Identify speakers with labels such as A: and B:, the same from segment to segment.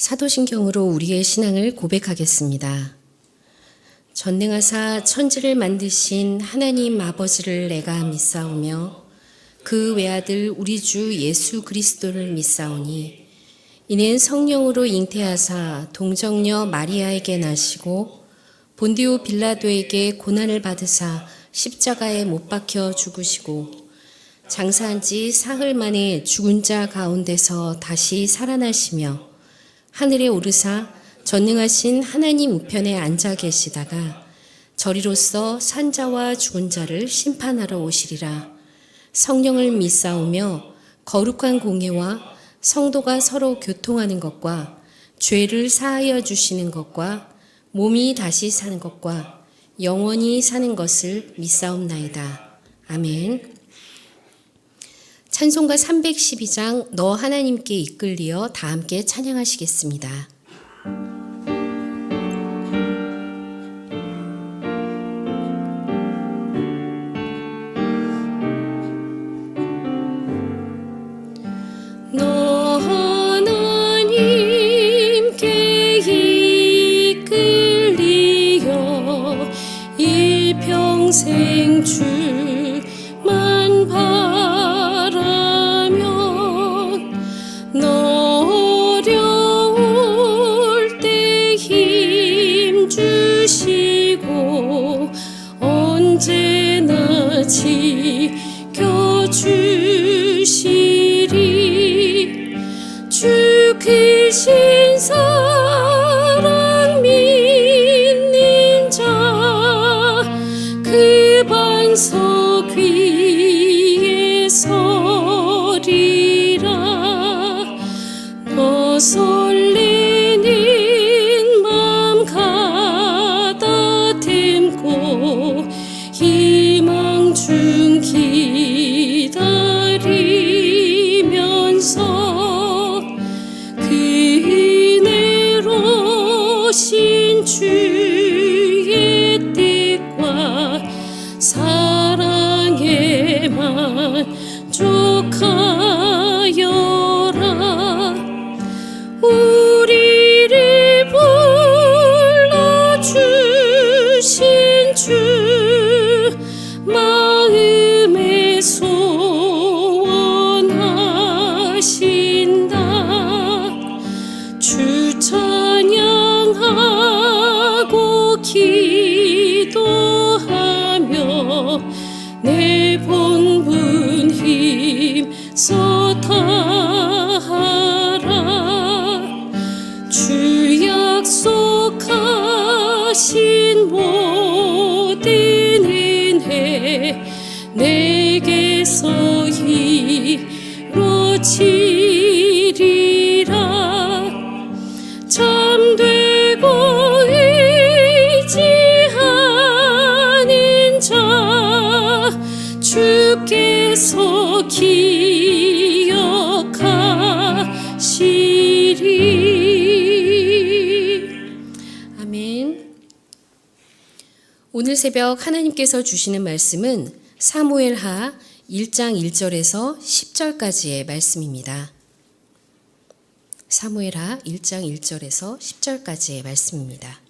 A: 사도신경으로 우리의 신앙을 고백하겠습니다. 전능하사 천지를 만드신 하나님 아버지를 내가 믿사오며 그 외아들 우리 주 예수 그리스도를 믿사오니 이는 성령으로 잉태하사 동정녀 마리아에게 나시고 본디오 빌라도에게 고난을 받으사 십자가에 못 박혀 죽으시고 장사한 지 사흘 만에 죽은 자 가운데서 다시 살아나시며 하늘에 오르사 전능하신 하나님 우편에 앉아 계시다가 저리로서 산자와 죽은 자를 심판하러 오시리라. 성령을 믿사오며 거룩한 공예와 성도가 서로 교통하는 것과 죄를 사하여 주시는 것과 몸이 다시 사는 것과 영원히 사는 것을 믿사옵나이다. 아멘. 찬송가 312장 너 하나님께 이끌리어 다 함께 찬양하시겠습니다. 너 하나님께 이끌리어 일평생 주만 너 어려울 때 힘 주시고 언제나 지켜주시리. 주 크신 사랑 믿는 자 그 반석 위에 서리라. 너 설레는 맘 가다듬고 희망 중 기다리면서 그 은혜로 신 주의 뜻과 사랑에 만족하여라. 우리를 불러주신 주 마음에 소원하신다. 주 찬양하고 기도하며 내 본분 힘써 다하라. 주 약속하신 모든 은혜 내게서 이루어지리라. 참되고 의지하는 자 주께서 기억하시리. 아멘. 오늘 새벽 하나님께서 주시는 말씀은 사무엘하 1장 1절에서 10절까지의 말씀입니다. 사무엘하 1장 1절에서 10절까지의 말씀입니다.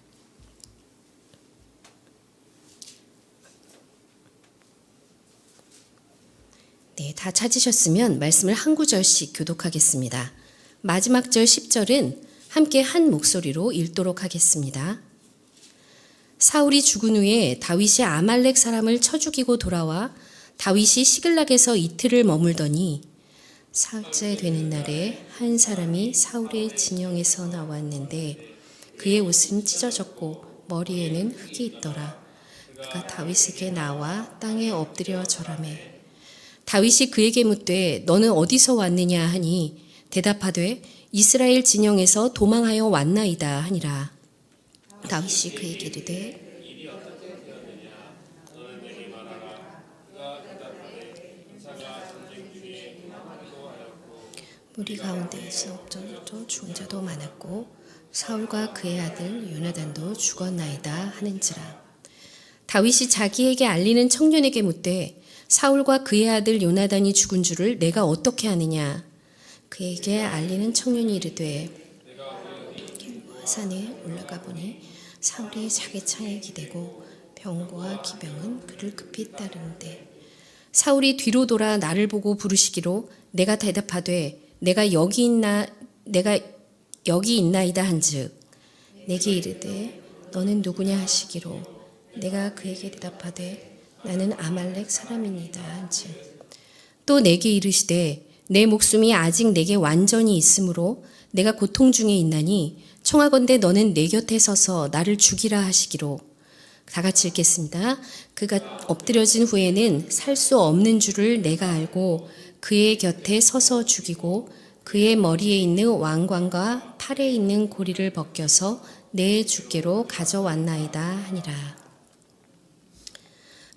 A: 네, 다 찾으셨으면 말씀을 한 구절씩 교독하겠습니다. 마지막 절 10절은 함께 한 목소리로 읽도록 하겠습니다. 사울이 죽은 후에 다윗이 아말렉 사람을 쳐 죽이고 돌아와 다윗이 시글락에서 이틀을 머물더니 사흘째 되는 날에 한 사람이 사울의 진영에서 나왔는데 그의 옷은 찢어졌고 머리에는 흙이 있더라. 그가 다윗에게 나와 땅에 엎드려 절하매 다윗이 그에게 묻되 너는 어디서 왔느냐 하니 대답하되 이스라엘 진영에서 도망하여 왔나이다 하니라. 다윗이 그에게 이르되 무리 가운데에서 엎드려 죽은 자도 많았고 사울과 그의 아들 요나단도 죽었나이다 하는지라. 다윗이 자기에게 알리는 청년에게 묻되 사울과 그의 아들 요나단이 죽은 줄을 내가 어떻게 아느냐. 그에게 알리는 청년이 이르되 산에 올라가 보니 사울이 자기 창에 기대고 병거와 기병은 그를 급히 따르는데 사울이 뒤로 돌아 나를 보고 부르시기로 내가 대답하되 내가 여기 있나이다 한즉 내게 이르되 너는 누구냐 하시기로 내가 그에게 대답하되 나는 아말렉 사람이니이다 한즉 또 내게 이르시되 내 목숨이 아직 내게 완전히 있으므로 내가 고통 중에 있나니 청하건대 너는 내 곁에 서서 나를 죽이라 하시기로 다 같이 읽겠습니다. 그가 엎드려진 후에는 살 수 없는 줄을 내가 알고 그의 곁에 서서 죽이고 그의 머리에 있는 왕관과 팔에 있는 고리를 벗겨서 내 주께로 가져왔나이다 하니라.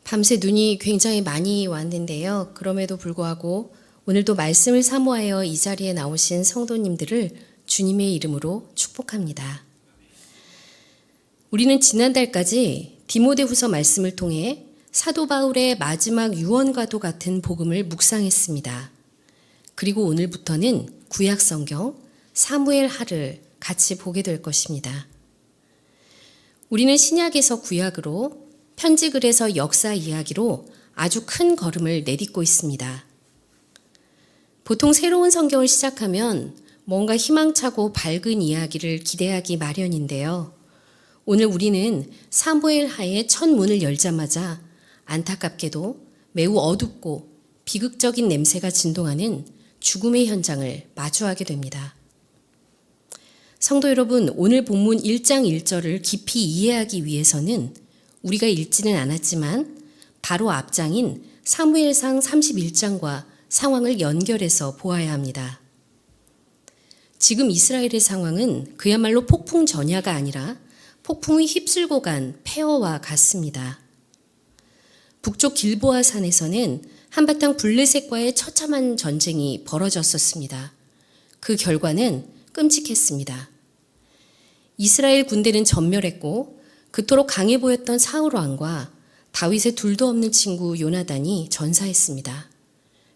A: 밤새 눈이 굉장히 많이 왔는데요. 그럼에도 불구하고 오늘도 말씀을 사모하여 이 자리에 나오신 성도님들을 주님의 이름으로 축복합니다. 우리는 지난달까지 디모데후서 말씀을 통해 사도 바울의 마지막 유언과도 같은 복음을 묵상했습니다. 그리고 오늘부터는 구약 성경 사무엘 하를 같이 보게 될 것입니다. 우리는 신약에서 구약으로 편지글에서 역사 이야기로 아주 큰 걸음을 내딛고 있습니다. 보통 새로운 성경을 시작하면 뭔가 희망차고 밝은 이야기를 기대하기 마련인데요. 오늘 우리는 사무엘 하의 첫 문을 열자마자 안타깝게도 매우 어둡고 비극적인 냄새가 진동하는 죽음의 현장을 마주하게 됩니다. 성도 여러분, 오늘 본문 1장 1절을 깊이 이해하기 위해서는 우리가 읽지는 않았지만 바로 앞장인 사무엘상 31장과 상황을 연결해서 보아야 합니다. 지금 이스라엘의 상황은 그야말로 폭풍 전야가 아니라 폭풍이 휩쓸고 간 폐허와 같습니다. 북쪽 길보아 산에서는 한바탕 블레셋과의 처참한 전쟁이 벌어졌었습니다. 그 결과는 끔찍했습니다. 이스라엘 군대는 전멸했고 그토록 강해 보였던 사울 왕과 다윗의 둘도 없는 친구 요나단이 전사했습니다.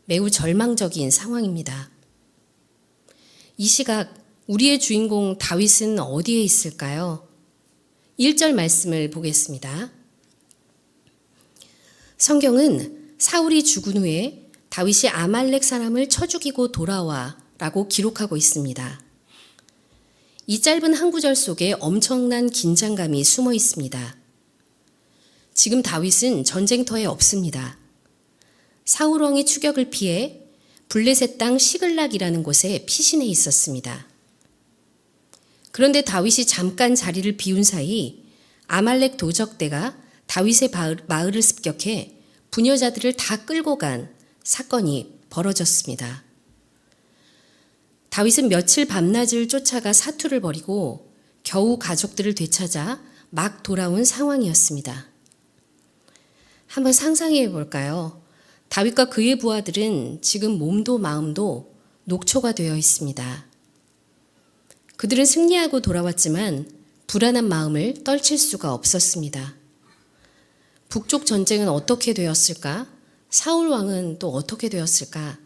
A: 매우 절망적인 상황입니다. 이 시각 우리의 주인공 다윗은 어디에 있을까요? 1절 말씀을 보겠습니다. 성경은 사울이 죽은 후에 다윗이 아말렉 사람을 쳐 죽이고 돌아와 라고 기록하고 있습니다. 이 짧은 한 구절 속에 엄청난 긴장감이 숨어 있습니다. 지금 다윗은 전쟁터에 없습니다. 사울 왕의 추격을 피해 블레셋 땅 시글락이라는 곳에 피신해 있었습니다. 그런데 다윗이 잠깐 자리를 비운 사이 아말렉 도적대가 다윗의 마을을 습격해 부녀자들을 다 끌고 간 사건이 벌어졌습니다. 다윗은 며칠 밤낮을 쫓아가 사투를 벌이고 겨우 가족들을 되찾아 막 돌아온 상황이었습니다. 한번 상상해 볼까요? 다윗과 그의 부하들은 지금 몸도 마음도 녹초가 되어 있습니다. 그들은 승리하고 돌아왔지만 불안한 마음을 떨칠 수가 없었습니다. 북쪽 전쟁은 어떻게 되었을까? 사울 왕은 또 어떻게 되었을까?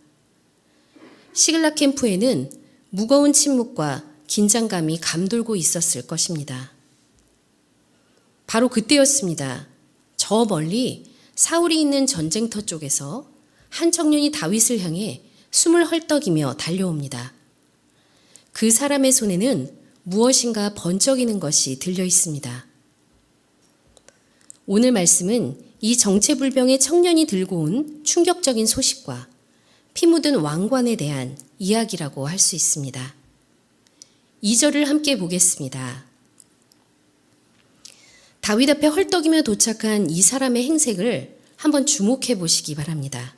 A: 시글락 캠프에는 무거운 침묵과 긴장감이 감돌고 있었을 것입니다. 바로 그때였습니다. 저 멀리 사울이 있는 전쟁터 쪽에서 한 청년이 다윗을 향해 숨을 헐떡이며 달려옵니다. 그 사람의 손에는 무엇인가 번쩍이는 것이 들려 있습니다. 오늘 말씀은 이 정체불명의 청년이 들고 온 충격적인 소식과 피 묻은 왕관에 대한 이야기라고 할 수 있습니다. 2절을 함께 보겠습니다. 다윗 앞에 헐떡이며 도착한 이 사람의 행색을 한번 주목해 보시기 바랍니다.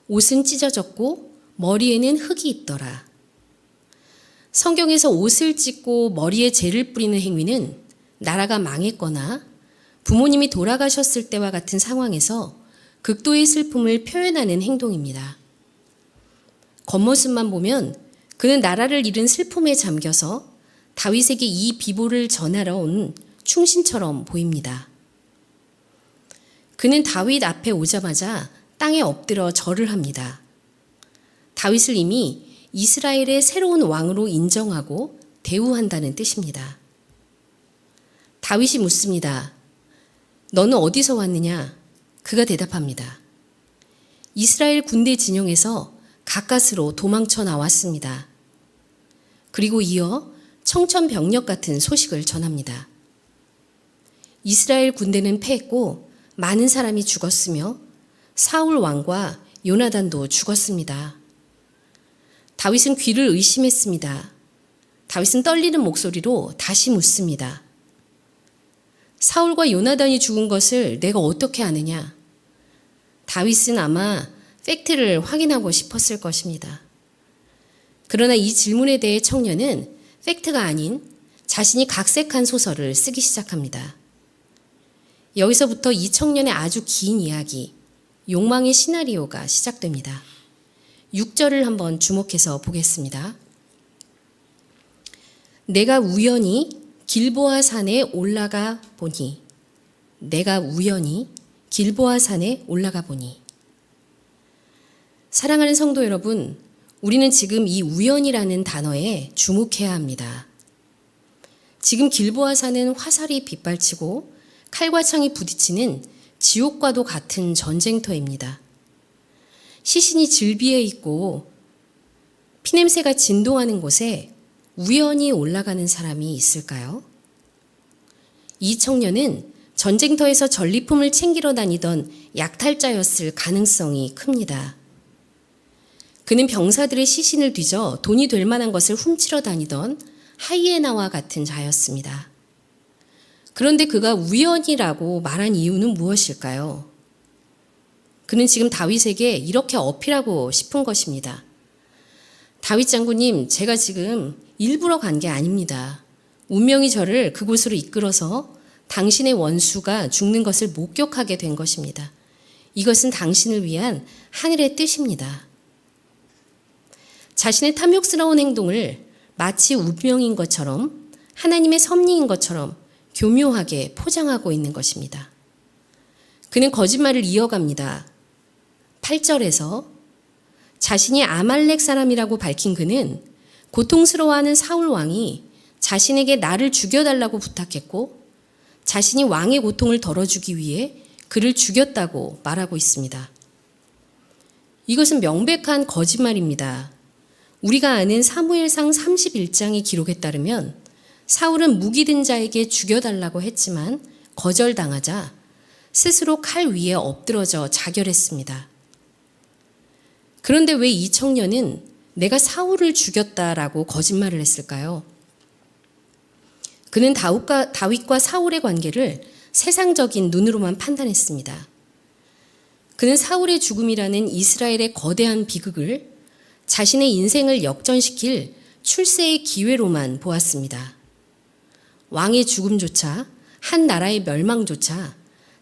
A: 옷은 찢어졌고 머리에는 흙이 있더라. 성경에서 옷을 찢고 머리에 재를 뿌리는 행위는 나라가 망했거나 부모님이 돌아가셨을 때와 같은 상황에서 극도의 슬픔을 표현하는 행동입니다. 겉모습만 보면 그는 나라를 잃은 슬픔에 잠겨서 다윗에게 이 비보를 전하러 온 충신처럼 보입니다. 그는 다윗 앞에 오자마자 땅에 엎드려 절을 합니다. 다윗을 이미 이스라엘의 새로운 왕으로 인정하고 대우한다는 뜻입니다. 다윗이 묻습니다. 너는 어디서 왔느냐? 그가 대답합니다. 이스라엘 군대 진영에서 가까스로 도망쳐 나왔습니다. 그리고 이어 청천벽력 같은 소식을 전합니다. 이스라엘 군대는 패했고 많은 사람이 죽었으며 사울 왕과 요나단도 죽었습니다. 다윗은 귀를 의심했습니다. 다윗은 떨리는 목소리로 다시 묻습니다. 사울과 요나단이 죽은 것을 내가 어떻게 아느냐? 다윗은 아마 팩트를 확인하고 싶었을 것입니다. 그러나 이 질문에 대해 청년은 팩트가 아닌 자신이 각색한 소설을 쓰기 시작합니다. 여기서부터 이 청년의 아주 긴 이야기, 욕망의 시나리오가 시작됩니다. 6절을 한번 주목해서 보겠습니다. 내가 우연히 길보아 산에 올라가 보니 사랑하는 성도 여러분, 우리는 지금 이 우연이라는 단어에 주목해야 합니다. 지금 길보아 산은 화살이 빗발치고 칼과 창이 부딪히는 지옥과도 같은 전쟁터입니다. 시신이 질비해 있고 피냄새가 진동하는 곳에 우연히 올라가는 사람이 있을까요? 이 청년은 전쟁터에서 전리품을 챙기러 다니던 약탈자였을 가능성이 큽니다. 그는 병사들의 시신을 뒤져 돈이 될 만한 것을 훔치러 다니던 하이에나와 같은 자였습니다. 그런데 그가 우연이라고 말한 이유는 무엇일까요? 그는 지금 다윗에게 이렇게 어필하고 싶은 것입니다. 다윗 장군님, 제가 지금 일부러 간 게 아닙니다. 운명이 저를 그곳으로 이끌어서 당신의 원수가 죽는 것을 목격하게 된 것입니다. 이것은 당신을 위한 하늘의 뜻입니다. 자신의 탐욕스러운 행동을 마치 운명인 것처럼, 하나님의 섭리인 것처럼 교묘하게 포장하고 있는 것입니다. 그는 거짓말을 이어갑니다. 8절에서 자신이 아말렉 사람이라고 밝힌 그는 고통스러워하는 사울 왕이 자신에게 나를 죽여달라고 부탁했고 자신이 왕의 고통을 덜어주기 위해 그를 죽였다고 말하고 있습니다. 이것은 명백한 거짓말입니다. 우리가 아는 사무엘상 31장의 기록에 따르면 사울은 무기 든 자에게 죽여달라고 했지만 거절당하자 스스로 칼 위에 엎드러져 자결했습니다. 그런데 왜 이 청년은 내가 사울을 죽였다라고 거짓말을 했을까요? 그는 다윗과 사울의 관계를 세상적인 눈으로만 판단했습니다. 그는 사울의 죽음이라는 이스라엘의 거대한 비극을 자신의 인생을 역전시킬 출세의 기회로만 보았습니다. 왕의 죽음조차, 한 나라의 멸망조차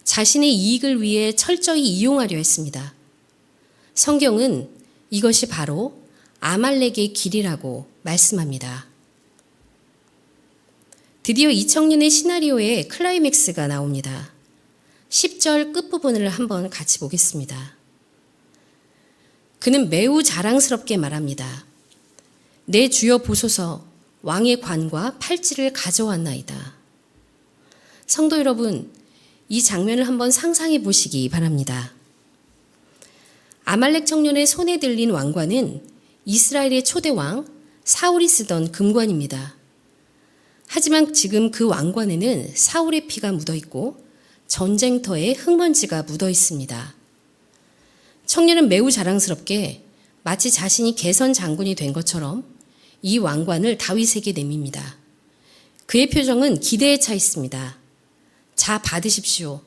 A: 자신의 이익을 위해 철저히 이용하려 했습니다. 성경은 이것이 바로 아말렉의 길이라고 말씀합니다. 드디어 이 청년의 시나리오에 클라이맥스가 나옵니다. 10절 끝부분을 한번 같이 보겠습니다. 그는 매우 자랑스럽게 말합니다. 내 주여 보소서, 왕의 관과 팔찌를 가져왔나이다. 성도 여러분, 이 장면을 한번 상상해 보시기 바랍니다. 아말렉 청년의 손에 들린 왕관은 이스라엘의 초대왕 사울이 쓰던 금관입니다. 하지만 지금 그 왕관에는 사울의 피가 묻어 있고 전쟁터에 흙먼지가 묻어 있습니다. 청년은 매우 자랑스럽게 마치 자신이 개선 장군이 된 것처럼 이 왕관을 다윗에게 내밉니다. 그의 표정은 기대에 차 있습니다. 자, 받으십시오.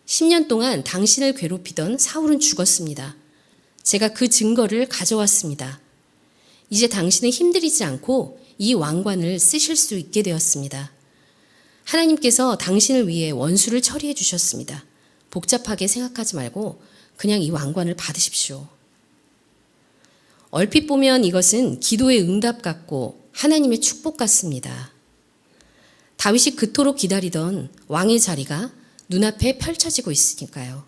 A: 10년 동안 당신을 괴롭히던 사울은 죽었습니다. 제가 그 증거를 가져왔습니다. 이제 당신은 힘들이지 않고 이 왕관을 쓰실 수 있게 되었습니다. 하나님께서 당신을 위해 원수를 처리해 주셨습니다. 복잡하게 생각하지 말고 그냥 이 왕관을 받으십시오. 얼핏 보면 이것은 기도의 응답 같고 하나님의 축복 같습니다. 다윗이 그토록 기다리던 왕의 자리가 눈앞에 펼쳐지고 있으니까요.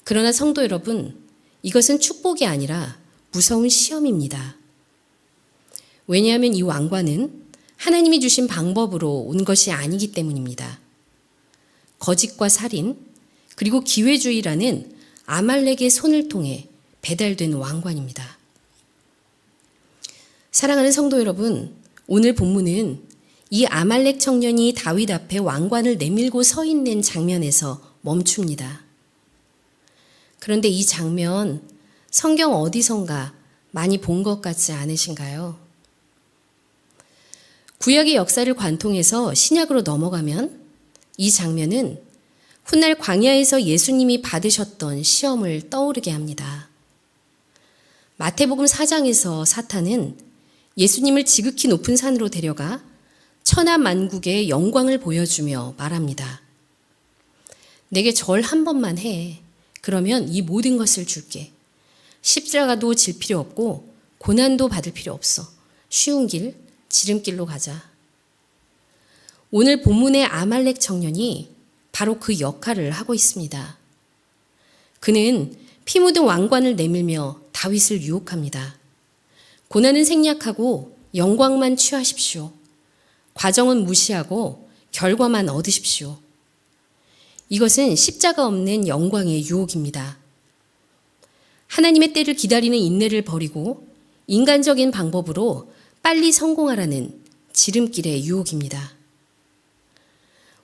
A: 그러나 성도 여러분, 이것은 축복이 아니라 무서운 시험입니다. 왜냐하면 이 왕관은 하나님이 주신 방법으로 온 것이 아니기 때문입니다. 거짓과 살인, 그리고 기회주의라는 아말렉의 손을 통해 배달된 왕관입니다. 사랑하는 성도 여러분, 오늘 본문은 이 아말렉 청년이 다윗 앞에 왕관을 내밀고 서 있는 장면에서 멈춥니다. 그런데 이 장면, 성경 어디선가 많이 본 것 같지 않으신가요? 구약의 역사를 관통해서 신약으로 넘어가면 이 장면은 훗날 광야에서 예수님이 받으셨던 시험을 떠오르게 합니다. 마태복음 4장에서 사탄은 예수님을 지극히 높은 산으로 데려가 천하만국의 영광을 보여주며 말합니다. 내게 절 한 번만 해. 그러면 이 모든 것을 줄게. 십자가도 질 필요 없고 고난도 받을 필요 없어. 쉬운 길, 지름길로 가자. 오늘 본문의 아말렉 청년이 바로 그 역할을 하고 있습니다. 그는 피 묻은 왕관을 내밀며 다윗을 유혹합니다. 고난은 생략하고 영광만 취하십시오. 과정은 무시하고 결과만 얻으십시오. 이것은 십자가 없는 영광의 유혹입니다. 하나님의 때를 기다리는 인내를 버리고 인간적인 방법으로 빨리 성공하라는 지름길의 유혹입니다.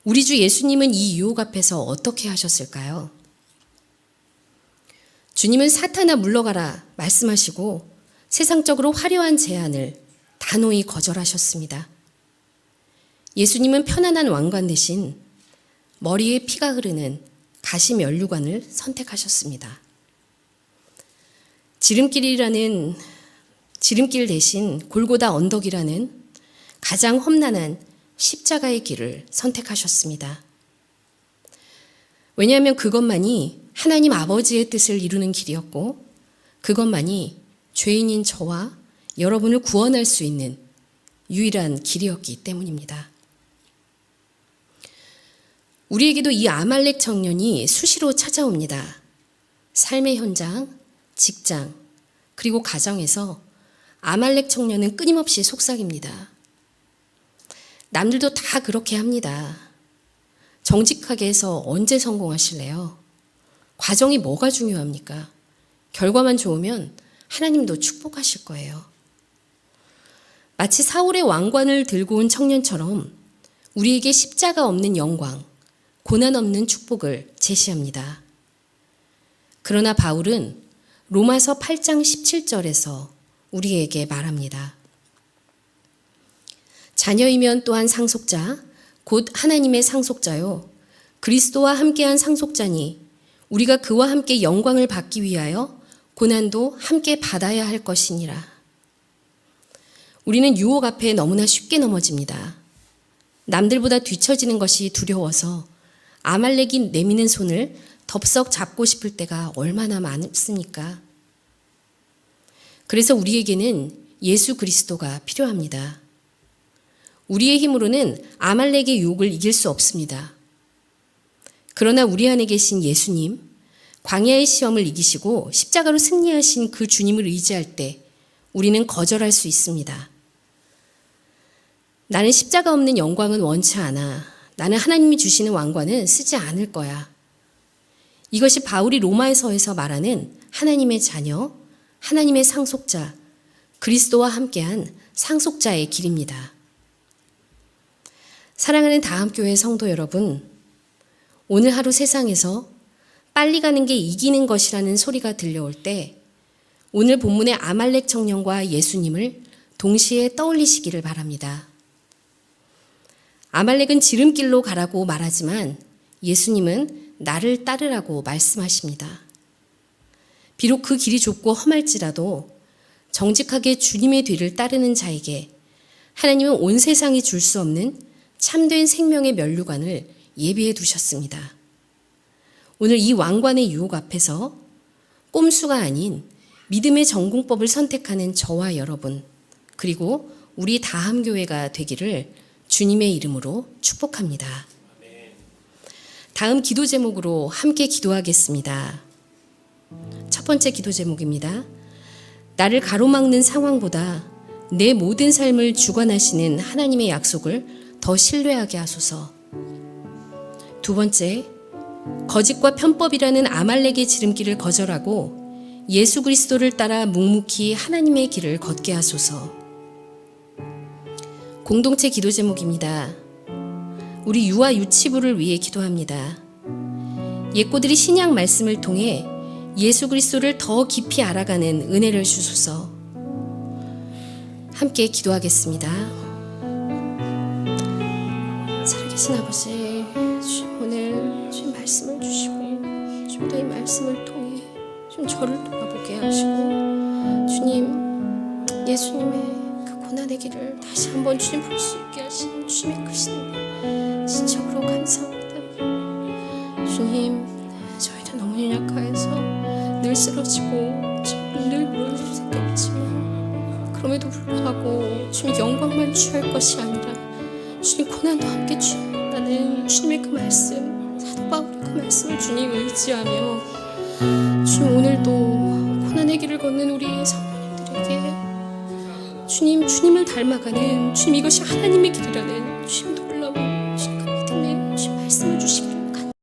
A: 우리 주 예수님은 이 유혹 앞에서 어떻게 하셨을까요? 주님은 사탄아 물러가라 말씀하시고 세상적으로 화려한 제안을 단호히 거절하셨습니다. 예수님은 편안한 왕관 대신 머리에 피가 흐르는 가시 면류관을 선택하셨습니다. 지름길 대신 골고다 언덕이라는 가장 험난한 십자가의 길을 선택하셨습니다. 왜냐하면 그것만이 하나님 아버지의 뜻을 이루는 길이었고 그것만이 죄인인 저와 여러분을 구원할 수 있는 유일한 길이었기 때문입니다. 우리에게도 이 아말렉 청년이 수시로 찾아옵니다. 삶의 현장, 직장, 그리고 가정에서 아말렉 청년은 끊임없이 속삭입니다. 남들도 다 그렇게 합니다. 정직하게 해서 언제 성공하실래요? 과정이 뭐가 중요합니까? 결과만 좋으면 하나님도 축복하실 거예요. 마치 사울의 왕관을 들고 온 청년처럼 우리에게 십자가 없는 영광, 고난 없는 축복을 제시합니다. 그러나 바울은 로마서 8장 17절에서 우리에게 말합니다. 자녀이면 또한 상속자, 곧 하나님의 상속자요. 그리스도와 함께한 상속자니 우리가 그와 함께 영광을 받기 위하여 고난도 함께 받아야 할 것이니라. 우리는 유혹 앞에 너무나 쉽게 넘어집니다. 남들보다 뒤처지는 것이 두려워서 아말렉이 내미는 손을 덥석 잡고 싶을 때가 얼마나 많습니까? 그래서 우리에게는 예수 그리스도가 필요합니다. 우리의 힘으로는 아말렉의 유혹을 이길 수 없습니다. 그러나 우리 안에 계신 예수님, 광야의 시험을 이기시고 십자가로 승리하신 그 주님을 의지할 때 우리는 거절할 수 있습니다. 나는 십자가 없는 영광은 원치 않아. 나는 하나님이 주시는 왕관은 쓰지 않을 거야. 이것이 바울이 로마서에서 말하는 하나님의 자녀, 하나님의 상속자, 그리스도와 함께한 상속자의 길입니다. 사랑하는 다함교회 성도 여러분, 오늘 하루 세상에서 빨리 가는 게 이기는 것이라는 소리가 들려올 때 오늘 본문의 아말렉 청년과 예수님을 동시에 떠올리시기를 바랍니다. 아말렉은 지름길로 가라고 말하지만 예수님은 나를 따르라고 말씀하십니다. 비록 그 길이 좁고 험할지라도 정직하게 주님의 뒤를 따르는 자에게 하나님은 온 세상이 줄 수 없는 참된 생명의 면류관을 예비해 두셨습니다. 오늘 이 왕관의 유혹 앞에서 꼼수가 아닌 믿음의 전공법을 선택하는 저와 여러분, 그리고 우리 다함교회가 되기를 주님의 이름으로 축복합니다. 다음 기도 제목으로 함께 기도하겠습니다. 첫 번째 기도 제목입니다. 나를 가로막는 상황보다 내 모든 삶을 주관하시는 하나님의 약속을 더 신뢰하게 하소서. 두 번째, 거짓과 편법이라는 아말렉의 지름길을 거절하고 예수 그리스도를 따라 묵묵히 하나님의 길을 걷게 하소서. 공동체 기도 제목입니다. 우리 유아 유치부를 위해 기도합니다. 예꼬들이 신약 말씀을 통해 예수 그리스도를 더 깊이 알아가는 은혜를 주소서. 함께 기도하겠습니다. 살아계신 아버지, 주님 오늘 주님 말씀을 주시고 좀 더 이 말씀을 통해 좀 저를 돌아보게 하시고 주님, 예수님의 그 고난의 길을 다시 한번 주님 볼 수 있게 하시는 주님의 크신 은혜 진정으로 감사합니다. 주님, 저희는 너무 연약해서 늘 쓰러지고 늘 무너질 수밖에 없지만 그럼에도 불구하고 주님 영광만 취할 것이 아니라 주님 고난도 함께 취한다는 주님의 그 말씀, 사도 바울의 그 말씀을 주님 의지하며 주님 오늘도 고난의 길을 걷는 우리 성도님들에게 주님, 주님을 닮아가는 주님, 이것이 하나님의 길이라는 주님